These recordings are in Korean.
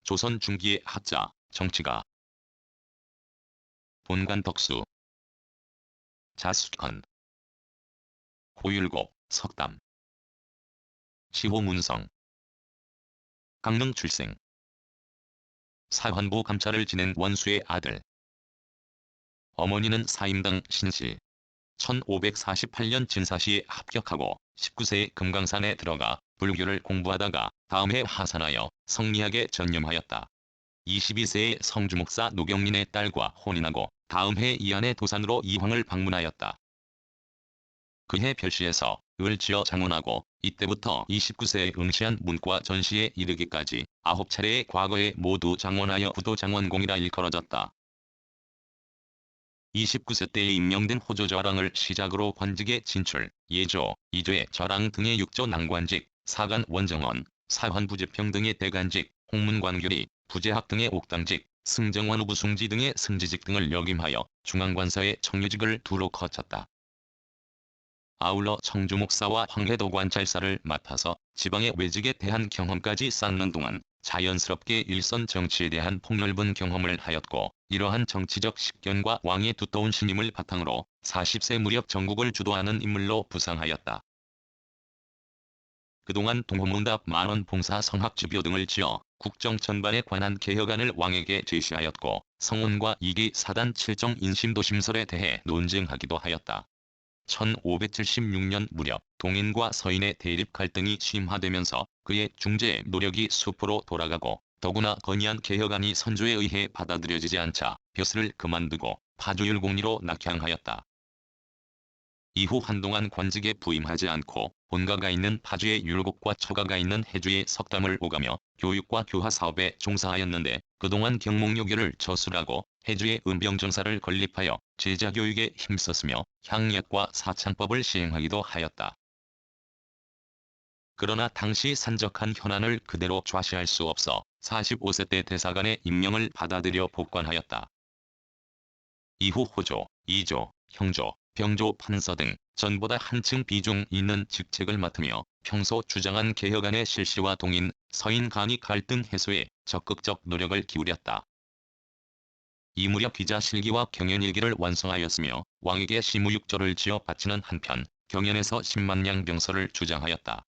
조선 중기의 학자, 정치가. 본관덕수, 자숙헌, 고율곡, 석담, 시호문성, 강릉 출생. 사환부 감찰을 지낸 원수의 아들. 어머니는 사임당 신실. 1548년 진사시에 합격하고 19세에 금강산에 들어가 불교를 공부하다가 다음 해 하산하여 성리학에 전념하였다. 22세에 성주목사 노경린의 딸과 혼인하고 다음 해 이안의 도산으로 이황을 방문하였다. 그해 별시에서 을 지어 장원하고 이때부터 29세에 응시한 문과 전시에 이르기까지 9차례의 과거에 모두 장원하여 부도장원공이라 일컬어졌다. 29세 때에 임명된 호조좌랑을 시작으로 관직에 진출, 예조, 이조의 좌랑 등의 육조 낭관직, 사간 원정원, 사환부지평 등의 대관직, 홍문관교리, 부재학 등의 옥당직, 승정원 우부승지 등의 승지직 등을 역임하여 중앙관서의 청유직을 두루 거쳤다. 아울러 청주목사와 황해도관찰사를 맡아서 지방의 외직에 대한 경험까지 쌓는 동안 자연스럽게 일선 정치에 대한 폭넓은 경험을 하였고, 이러한 정치적 식견과 왕의 두터운 신임을 바탕으로 40세 무렵 전국을 주도하는 인물로 부상하였다. 그동안 동호문답 만원 봉사 성학지표 등을 지어 국정 전반에 관한 개혁안을 왕에게 제시하였고, 성운과 이기 사단 7정 인심도심설에 대해 논증하기도 하였다. 1576년 무렵 동인과 서인의 대립 갈등이 심화되면서 그의 중재 노력이 수포로 돌아가고, 더구나 건의한 개혁안이 선조에 의해 받아들여지지 않자 벼슬을 그만두고 파주율곡리로 낙향하였다. 이후 한동안 관직에 부임하지 않고 본가가 있는 파주의 율곡과 처가가 있는 해주의 석담을 오가며 교육과 교화 사업에 종사하였는데, 그동안 경목요교를 저술하고 해주의 은병정사를 건립하여 제자교육에 힘썼으며 향약과 사창법을 시행하기도 하였다. 그러나 당시 산적한 현안을 그대로 좌시할 수 없어 45세 때 대사관의 임명을 받아들여 복관하였다. 이후 호조, 이조, 형조, 병조 판서 등 전보다 한층 비중 있는 직책을 맡으며 평소 주장한 개혁안의 실시와 동인, 서인 간의 갈등 해소에 적극적 노력을 기울였다. 이 무렵 기자실기와 경연일기를 완성하였으며 왕에게 시무육조를 지어 바치는 한편 경연에서 10만량 병서를 주장하였다.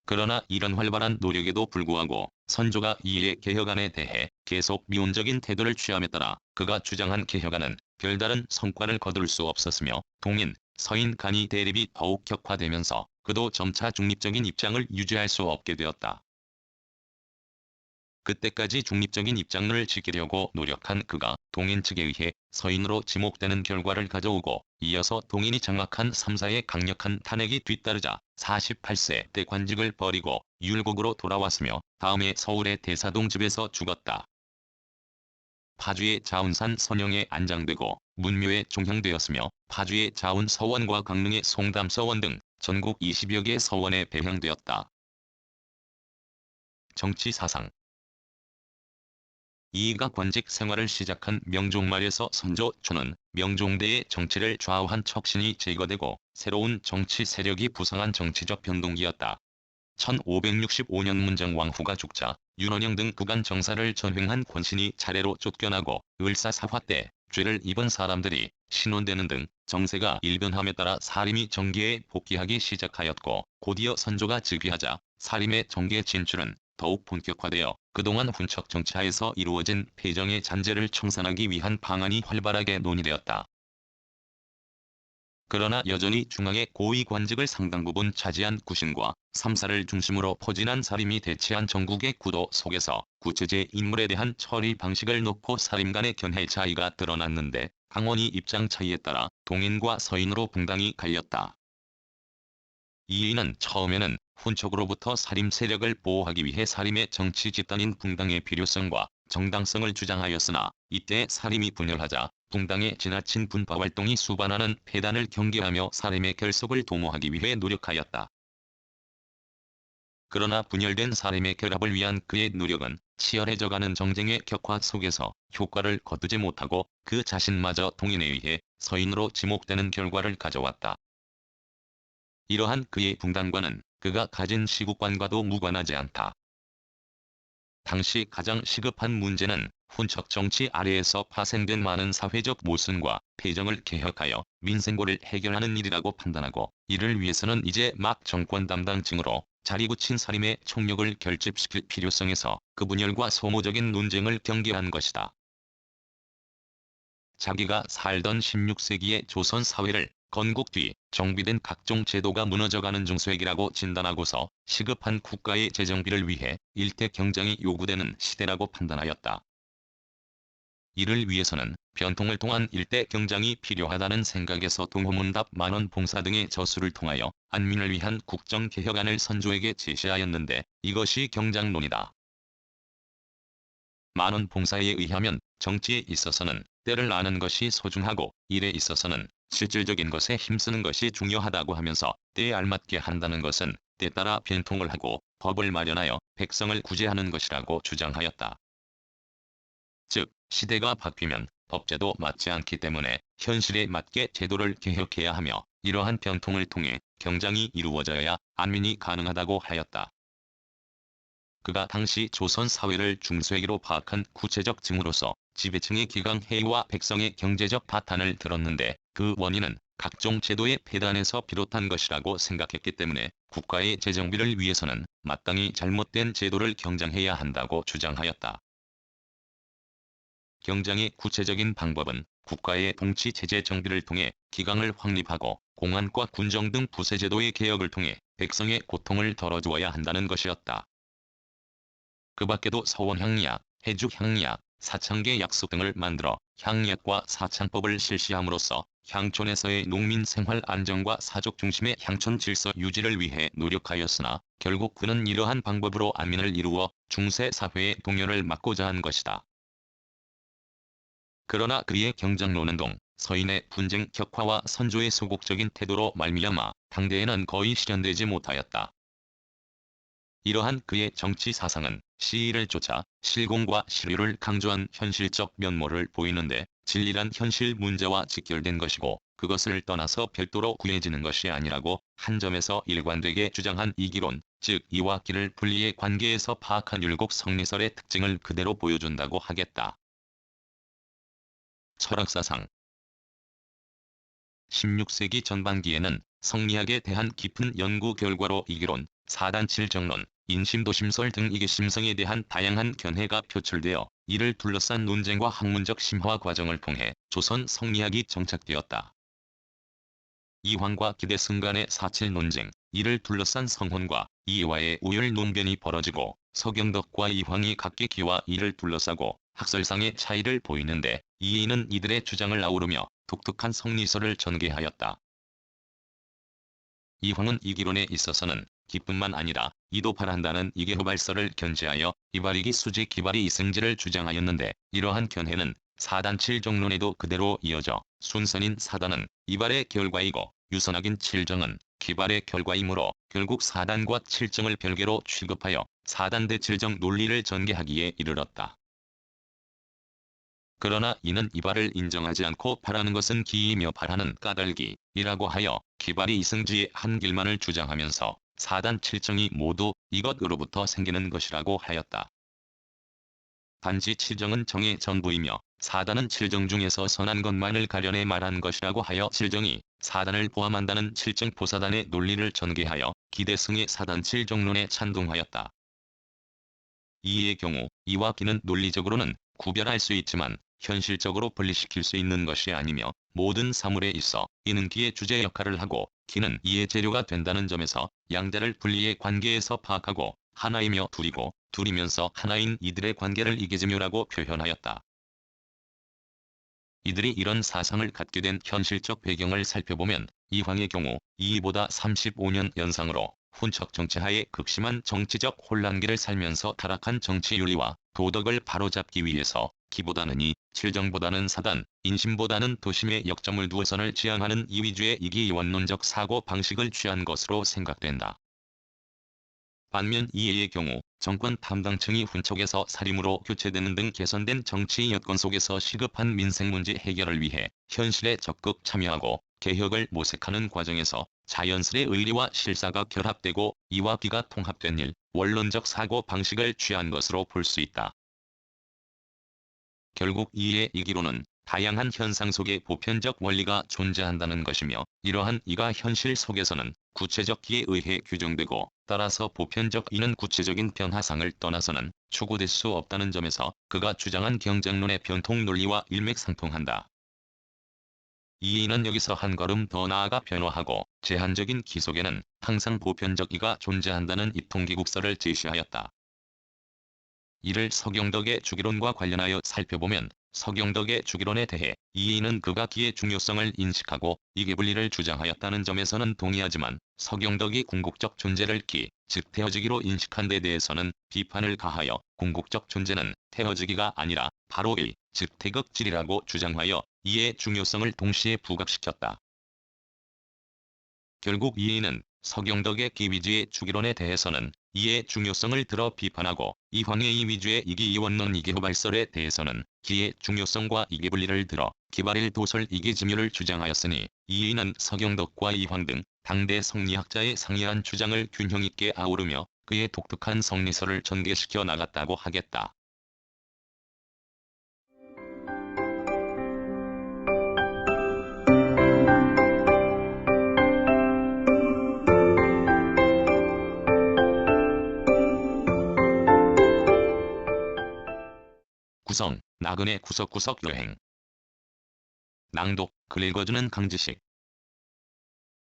그러나 이런 활발한 노력에도 불구하고 선조가 이에 개혁안에 대해 계속 미온적인 태도를 취함에 따라 그가 주장한 개혁안은 별다른 성과를 거둘 수 없었으며, 동인, 서인 간의 대립이 더욱 격화되면서 그도 점차 중립적인 입장을 유지할 수 없게 되었다. 그때까지 중립적인 입장을 지키려고 노력한 그가 동인 측에 의해 서인으로 지목되는 결과를 가져오고, 이어서 동인이 장악한 3사의 강력한 탄핵이 뒤따르자 48세 때 관직을 버리고 율곡으로 돌아왔으며 다음해 서울의 대사동 집에서 죽었다. 파주의 자운산 선영에 안장되고 문묘에 종형되었으며 파주의 자운 서원과 강릉의 송담 서원 등 전국 20여 개 서원에 배향되었다. 정치 사상. 이이가 관직 생활을 시작한 명종 말에서 선조 초는 명종대의 정치를 좌우한 척신이 제거되고 새로운 정치 세력이 부상한 정치적 변동기였다. 1565년 문정왕후가 죽자 윤원영 등 구간 정사를 전횡한 권신이 차례로 쫓겨나고 을사사화 때 죄를 입은 사람들이 신원되는 등 정세가 일변함에 따라 사림이 정계에 복귀하기 시작하였고, 곧이어 선조가 즉위하자 사림의 정계 진출은 더욱 본격화되어 그동안 훈척 정치하에서 이루어진 폐정의 잔재를 청산하기 위한 방안이 활발하게 논의되었다. 그러나 여전히 중앙의 고위 관직을 상당 부분 차지한 구신과 3사를 중심으로 포진한 사림이 대체한 전국의 구도 속에서 구체제 인물에 대한 처리 방식을 놓고 사림 간의 견해 차이가 드러났는데, 강원이 입장 차이에 따라 동인과 서인으로 붕당이 갈렸다. 이의는 처음에는 훈척으로부터 사림 세력을 보호하기 위해 사림의 정치 집단인 붕당의 필요성과 정당성을 주장하였으나, 이때 사림이 분열하자 붕당의 지나친 분파활동이 수반하는 폐단을 경계하며 사림의 결속을 도모하기 위해 노력하였다. 그러나 분열된 사림의 결합을 위한 그의 노력은 치열해져가는 정쟁의 격화 속에서 효과를 거두지 못하고 그 자신마저 동인에 의해 서인으로 지목되는 결과를 가져왔다. 이러한 그의 붕당과는 그가 가진 시국관과도 무관하지 않다. 당시 가장 시급한 문제는 훈척 정치 아래에서 파생된 많은 사회적 모순과 패정을 개혁하여 민생고를 해결하는 일이라고 판단하고, 이를 위해서는 이제 막 정권 담당층으로 자리 굳힌 사림의 총력을 결집시킬 필요성에서 그 분열과 소모적인 논쟁을 경계한 것이다. 자기가 살던 16세기의 조선 사회를 건국 뒤 정비된 각종 제도가 무너져가는 중衰기라고 진단하고서 시급한 국가의 재정비를 위해 일대 경장이 요구되는 시대라고 판단하였다. 이를 위해서는 변통을 통한 일대 경장이 필요하다는 생각에서 동호문답 만원 봉사 등의 저수를 통하여 안민을 위한 국정개혁안을 선조에게 제시하였는데, 이것이 경장론이다. 만원 봉사에 의하면 정치에 있어서는 때를 아는 것이 소중하고 일에 있어서는 실질적인 것에 힘쓰는 것이 중요하다고 하면서 때에 알맞게 한다는 것은 때 따라 변통을 하고 법을 마련하여 백성을 구제하는 것이라고 주장하였다. 즉, 시대가 바뀌면 법제도 맞지 않기 때문에 현실에 맞게 제도를 개혁해야 하며, 이러한 변통을 통해 경장이 이루어져야 안민이 가능하다고 하였다. 그가 당시 조선 사회를 중衰기로 파악한 구체적 징후로서 지배층의 기강해이와 백성의 경제적 파탄을 들었는데, 그 원인은 각종 제도의 폐단에서 비롯한 것이라고 생각했기 때문에 국가의 재정비를 위해서는 마땅히 잘못된 제도를 경장해야 한다고 주장하였다. 경장의 구체적인 방법은 국가의 통치체제 정비를 통해 기강을 확립하고 공안과 군정 등 부세제도의 개혁을 통해 백성의 고통을 덜어주어야 한다는 것이었다. 그 밖에도 서원향약, 해죽향약, 사창계 약수 등을 만들어 향약과 사창법을 실시함으로써 향촌에서의 농민 생활 안정과 사족 중심의 향촌 질서 유지를 위해 노력하였으나, 결국 그는 이러한 방법으로 안민을 이루어 중세 사회의 동요를 막고자 한 것이다. 그러나 그의 경장론은 서인의 분쟁 격화와 선조의 소극적인 태도로 말미암아 당대에는 거의 실현되지 못하였다. 이러한 그의 정치 사상은 시의를 쫓아 실공과 실효를 강조한 현실적 면모를 보이는데, 진리란 현실 문제와 직결된 것이고 그것을 떠나서 별도로 구해지는 것이 아니라고 한 점에서 일관되게 주장한 이기론, 즉 이와 기를 분리의 관계에서 파악한 율곡 성리설의 특징을 그대로 보여준다고 하겠다. 철학사상 16세기 전반기에는 성리학에 대한 깊은 연구 결과로 이기론, 사단칠정론, 인심도심설 등 이기심성에 대한 다양한 견해가 표출되어 이를 둘러싼 논쟁과 학문적 심화 과정을 통해 조선 성리학이 정착되었다. 이황과 기대승 간의 사칠 논쟁, 이를 둘러싼 성혼과 이화의 우열 논변이 벌어지고 서경덕과 이황이 각기 기와 이를 둘러싸고 학설상의 차이를 보이는데, 이의는 이들의 주장을 아우르며 독특한 성리설을 전개하였다. 이황은 이기론에 있어서는 기뿐만 아니라 이도 바란다는 이계호발설을 견지하여 이발이기 수지 기발이 이승지를 주장하였는데, 이러한 견해는 사단칠정론에도 그대로 이어져 순선인 사단은 이발의 결과이고 유선학인 칠정은 기발의 결과이므로 결국 사단과 칠정을 별개로 취급하여 사단대 칠정 논리를 전개하기에 이르렀다. 그러나 이는 이발을 인정하지 않고 바라는 것은 기이며 바라는 까닭이라고 하여 기발이 이승지의 한 길만을 주장하면서 사단 칠정이 모두 이것으로부터 생기는 것이라고 하였다. 단지 칠정은 정의 전부이며 사단은 칠정 중에서 선한 것만을 가려내 말한 것이라고 하여 칠정이 사단을 포함한다는 칠정포사단의 논리를 전개하여 기대승의 사단 칠정론에 찬동하였다. 이의 경우 이와 기는 논리적으로는 구별할 수 있지만 현실적으로 분리시킬 수 있는 것이 아니며, 모든 사물에 있어 이는 기의 주제 역할을 하고 기는 이의 재료가 된다는 점에서 양자를 분리의 관계에서 파악하고 하나이며 둘이고 둘이면서 하나인 이들의 관계를 이계지묘라고 표현하였다. 이들이 이런 사상을 갖게 된 현실적 배경을 살펴보면 이황의 경우 이이보다 35년 연상으로 훈척 정치하에 극심한 정치적 혼란기를 살면서 타락한 정치윤리와 도덕을 바로잡기 위해서 기보다는 이, 칠정보다는 사단, 인심보다는 도심에 역점을 두어 선을 지향하는 이위주의 이기원론적 사고 방식을 취한 것으로 생각된다. 반면 이해의 경우 정권 담당층이 훈척에서 사림으로 교체되는 등 개선된 정치 여건 속에서 시급한 민생 문제 해결을 위해 현실에 적극 참여하고 개혁을 모색하는 과정에서 자연스레 의리와 실사가 결합되고 이와 기가 통합된 일, 원론적 사고 방식을 취한 것으로 볼 수 있다. 결국 이의 이기로는 다양한 현상 속에 보편적 원리가 존재한다는 것이며, 이러한 이가 현실 속에서는 구체적 기에 의해 규정되고, 따라서 보편적 이는 구체적인 변화상을 떠나서는 추구될 수 없다는 점에서 그가 주장한 경쟁론의 변통 논리와 일맥상통한다. 이의는 여기서 한 걸음 더 나아가 변화하고 제한적인 기 속에는 항상 보편적 이가 존재한다는 이통기국설을 제시하였다. 이를 서경덕의 주기론과 관련하여 살펴보면, 서경덕의 주기론에 대해 이의는 그가 기의 중요성을 인식하고 이계분리를 주장하였다는 점에서는 동의하지만, 서경덕이 궁극적 존재를 기, 즉 태어지기로 인식한 데 대해서는 비판을 가하여 궁극적 존재는 태어지기가 아니라 바로 의, 즉 태극질이라고 주장하여 이의 중요성을 동시에 부각시켰다. 결국 이의는 서경덕의 기위주의 주기론에 대해서는 이의 중요성을 들어 비판하고, 이황의 이위주의 이기이원론 이계호발설에 대해서는 기의 중요성과 이계분리를 들어 기발일 도설 이계짐유를 주장하였으니, 이의는 서경덕과 이황 등 당대 성리학자의 상이한 주장을 균형 있게 아우르며 그의 독특한 성리설을 전개시켜 나갔다고 하겠다. 구성, 나그네 구석구석 여행. 낭독, 글 읽어주는 강지식.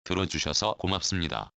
들어주셔서 고맙습니다.